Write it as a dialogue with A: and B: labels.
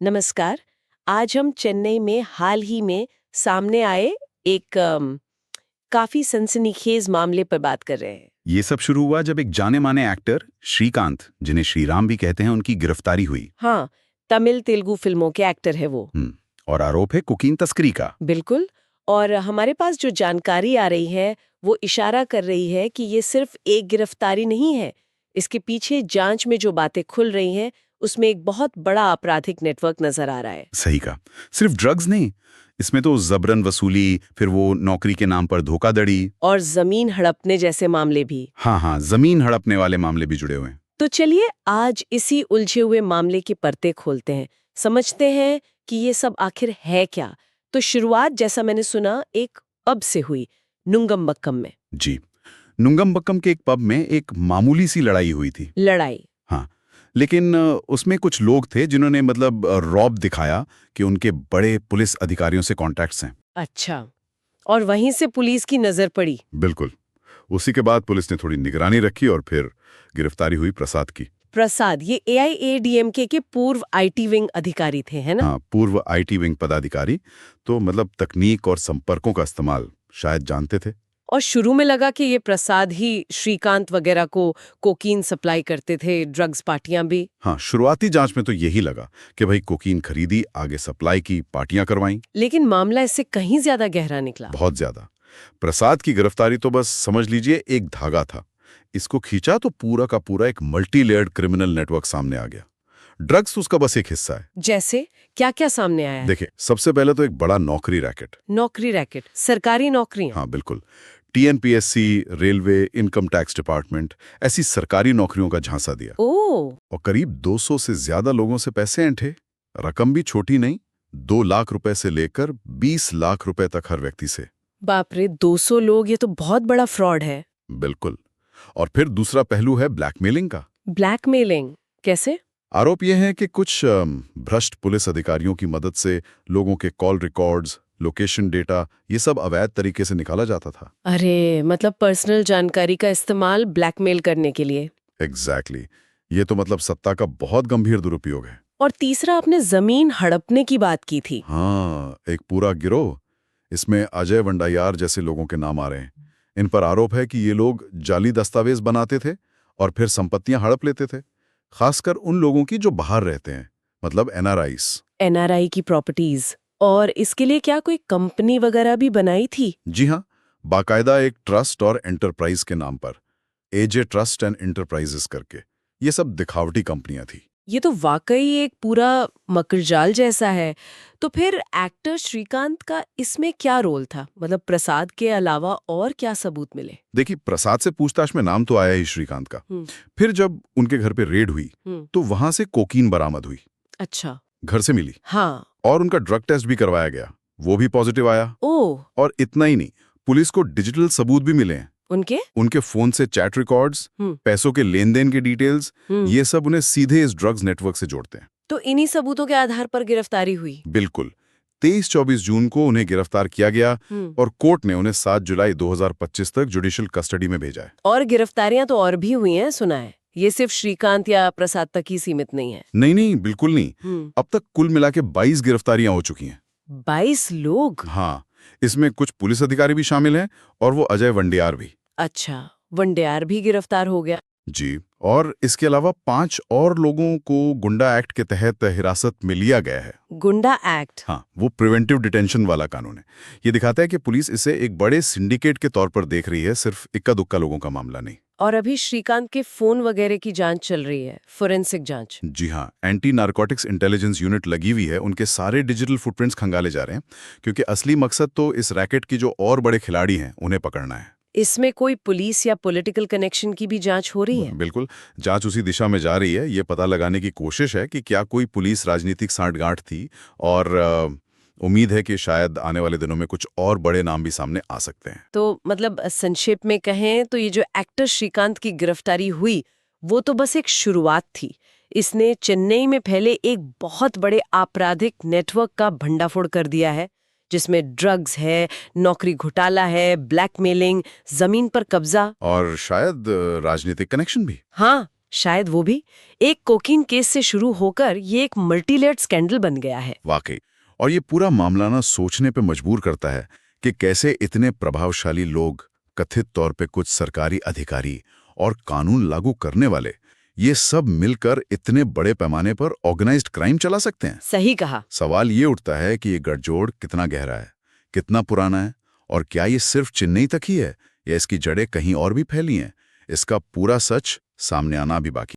A: नमस्कार। आज हम चेन्नई में हाल ही में सामने आए एक काफी सनसनीखेज मामले पर बात कर रहे हैं।
B: ये सब शुरू हुआ जब एक जाने माने एक्टर श्रीकांत, जिन्हें श्रीराम भी कहते हैं, उनकी गिरफ्तारी हुई।
A: हाँ, तमिल तेलुगु फिल्मों के एक्टर है वो।
B: और आरोप है कोकीन तस्करी का।
A: बिल्कुल। और हमारे पास जो जानकारी आ रही है वो इशारा कर रही है कि ये सिर्फ एक गिरफ्तारी नहीं है। इसके पीछे जांच में जो बातें खुल रही हैं उसमें एक बहुत बड़ा आपराधिक नेटवर्क नजर आ रहा है।
B: सही कहा। सिर्फ ड्रग्स नहीं, इसमें तो जबरन वसूली, फिर वो नौकरी के नाम पर धोखाधड़ी
A: और जमीन हड़पने जैसे मामले भी।
B: हाँ, जमीन हड़पने वाले मामले भी जुड़े हुए हैं।
A: तो चलिए आज इसी उलझे हुए मामले की परतें खोलते हैं, समझते हैं कि ये सब आखिर है क्या। तो शुरुआत, जैसा मैंने सुना, एक पब से हुई, नुंगमबक्कम में।
B: जी, नुंगमबक्कम के एक पब में एक मामूली सी लड़ाई हुई थी।
A: लड़ाई?
B: हाँ, लेकिन उसमें कुछ लोग थे जिन्होंने रौब दिखाया कि उनके बड़े पुलिस अधिकारियों से कॉन्टैक्ट्स हैं।
A: अच्छा, और वहीं से पुलिस की नजर पड़ी।
B: बिल्कुल। उसी के बाद पुलिस ने थोड़ी निगरानी रखी और फिर गिरफ्तारी हुई प्रसाद की।
A: प्रसाद ये AIADMK के पूर्व IT विंग अधिकारी थे, है ना?
B: हाँ, पूर्व IT विंग पदाधिकारी। तो तकनीक और संपर्कों का इस्तेमाल शायद जानते थे।
A: और शुरू में लगा कि ये प्रसाद ही श्रीकांत वगैरह को कोकीन सप्लाई करते थे, ड्रग्स पार्टियां भी।
B: हाँ, शुरुआती जांच में तो यही लगा कि भाई कोकीन खरीदी, आगे सप्लाई की, पार्टियां करवाईं।
A: लेकिन मामला इससे कहीं ज्यादा गहरा निकला।
B: बहुत ज्यादा। प्रसाद की गिरफ्तारी तो बस समझ लीजिए एक धागा था। इसको खींचा तो पूरा का पूरा एक मल्टी लेयर्ड क्रिमिनल नेटवर्क सामने आ गया। ड्रग्स उसका बस एक हिस्सा है।
A: जैसे क्या क्या सामने आया है?
B: देखिए, सबसे पहले तो एक बड़ा नौकरी रैकेट।
A: नौकरी रैकेट? सरकारी नौकरियां?
B: हाँ, बिल्कुल। TNPSC, railway, income tax department, ऐसी सरकारी नौकरियों का झांसा दिया।
A: ओह,
B: और करीब 200 से ज्यादा लोगों से पैसे ऐंठे। रकम भी छोटी नहीं, 2 लाख रुपए से लेकर 20 लाख रुपए तक हर व्यक्ति से।
A: बाप रे, 200 लोग, ये तो बहुत बड़ा फ्रॉड है।
B: बिल्कुल। और फिर दूसरा पहलू है ब्लैकमेलिंग का।
A: ब्लैकमेलिंग कैसे?
B: आरोप यह है कि कुछ भ्रष्ट पुलिस अधिकारियों की मदद से लोगों के कॉल रिकॉर्ड्स, लोकेशन डेटा, ये सब अवैध तरीके से निकाला जाता था।
A: अरे, मतलब पर्सनल जानकारी का इस्तेमाल ब्लैकमेल करने के लिए।
B: एग्जैक्टली। ये तो सत्ता का बहुत गंभीर दुरुपयोग है।
A: और तीसरा, आपने जमीन हड़पने की बात की थी।
B: हाँ, एक पूरा गिरोह। इसमें अजय वंडायार जैसे लोगों के नाम आ रहे हैं। इन पर आरोप है कि ये लोग जाली दस्तावेज बनाते थे और फिर संपत्तियां हड़प लेते थे, खासकर उन लोगों की जो बाहर रहते हैं, मतलब NRIs।
A: NRI की प्रॉपर्टीज। और इसके लिए क्या कोई कंपनी वगैरह भी बनाई थी?
B: जी हाँ, बाकायदा एक ट्रस्ट और एंटरप्राइज के नाम पर, AJ ट्रस्ट एंड एंटरप्राइजेस करके। ये सब दिखावटी कंपनियां थी।
A: ये तो वाकई एक पूरा मकरजाल जैसा है। तो फिर एक्टर श्रीकांत का इसमें क्या रोल था? मतलब प्रसाद के अलावा और क्या सबूत मिले?
B: देखिए, प्रसाद से पूछताछ में नाम तो आया ही श्रीकांत का। फिर जब उनके घर पे रेड हुई तो वहां से कोकीन बरामद हुई।
A: अच्छा।
B: घर से मिली।
A: हाँ।
B: और उनका ड्रग टेस्ट भी करवाया गया, वो भी पॉजिटिव आया।
A: ओह।
B: और इतना ही नहीं, पुलिस को डिजिटल सबूत भी मिले हैं। उनके फोन से चैट रिकॉर्ड्स, पैसों के लेन देन के डिटेल्स, ये सब उन्हें सीधे इस ड्रग्स नेटवर्क से जोड़ते हैं।
A: तो इन्हीं सबूतों के आधार पर गिरफ्तारी हुई?
B: बिल्कुल। 23-24 जून को उन्हें गिरफ्तार किया गया और कोर्ट ने उन्हें 7 जुलाई 2025 तक जुडिशियल कस्टडी में भेजा है।
A: और गिरफ्तारियां तो और भी हुई हैं, सुना है। ये सिर्फ श्रीकांत या प्रसाद तक ही सीमित नहीं है।
B: नहीं, बिल्कुल नहीं। अब तक कुल मिला के 22 गिरफ्तारियां हो चुकी हैं।
A: 22 लोग?
B: हाँ, इसमें कुछ पुलिस अधिकारी भी शामिल हैं और वो अजय वंडियार भी।
A: अच्छा, वंडियार भी गिरफ्तार हो गया?
B: जी। और इसके अलावा 5 और लोगों को गुंडा एक्ट के तहत हिरासत में लिया गया है।
A: गुंडा एक्ट?
B: हाँ, वो प्रिवेंटिव डिटेंशन वाला कानून है। ये दिखाता है कि पुलिस इसे एक बड़े सिंडिकेट के तौर पर देख रही है, सिर्फ इक्का दुक्का लोगों का मामला नहीं।
A: और अभी श्रीकांत के फोन वगैरह की जांच चल रही है, फोरेंसिक जांच।
B: जी हाँ, एंटी नारकोटिक्स इंटेलिजेंस यूनिट लगी हुई है। उनके सारे डिजिटल फुटप्रिंट्स खंगाले जा रहे हैं, क्योंकि असली मकसद तो इस रैकेट की जो और बड़े खिलाड़ी हैं उन्हें पकड़ना है।
A: इसमें कोई पुलिस या पॉलिटिकल कनेक्शन की भी जांच हो रही है?
B: बिल्कुल, जांच उसी दिशा में जा रही है। ये पता लगाने की कोशिश है कि क्या कोई पुलिस राजनीतिक सांठगांठ थी, और उम्मीद है कि शायद आने वाले दिनों में कुछ और बड़े नाम भी सामने आ सकते हैं।
A: तो मतलब संक्षेप में कहें तो ये जो एक्टर श्रीकांत की गिरफ्तारी हुई वो तो बस एक शुरुआत थी। इसने चेन्नई में फैले एक बहुत बड़े आपराधिक नेटवर्क का भंडाफोड़ कर दिया है, जिसमें ड्रग्स है, नौकरी घोटाला है, ब्लैकमेलिंग, जमीन पर कब्जा
B: और शायद राजनीतिक कनेक्शन भी।
A: हाँ, शायद वो भी एक कोकीन केस से शुरू होकर ये एक मल्टी लेयर्ड स्कैंडल बन गया है।
B: वाकई। और ये पूरा मामला ना सोचने पे मजबूर करता है कि कैसे इतने प्रभावशाली लोग, कथित तौर पे कुछ सरकारी अधिकारी और कानून लागू करने वाले, ये सब मिलकर इतने बड़े पैमाने पर ऑर्गेनाइज्ड क्राइम चला सकते हैं।
A: सही कहा।
B: सवाल ये उठता है कि ये गठजोड़ कितना गहरा है, कितना पुराना है, और क्या ये सिर्फ चेन्नई तक ही है या इसकी जड़ें कहीं और भी फैली हैं। इसका पूरा सच सामने आना भी बाकी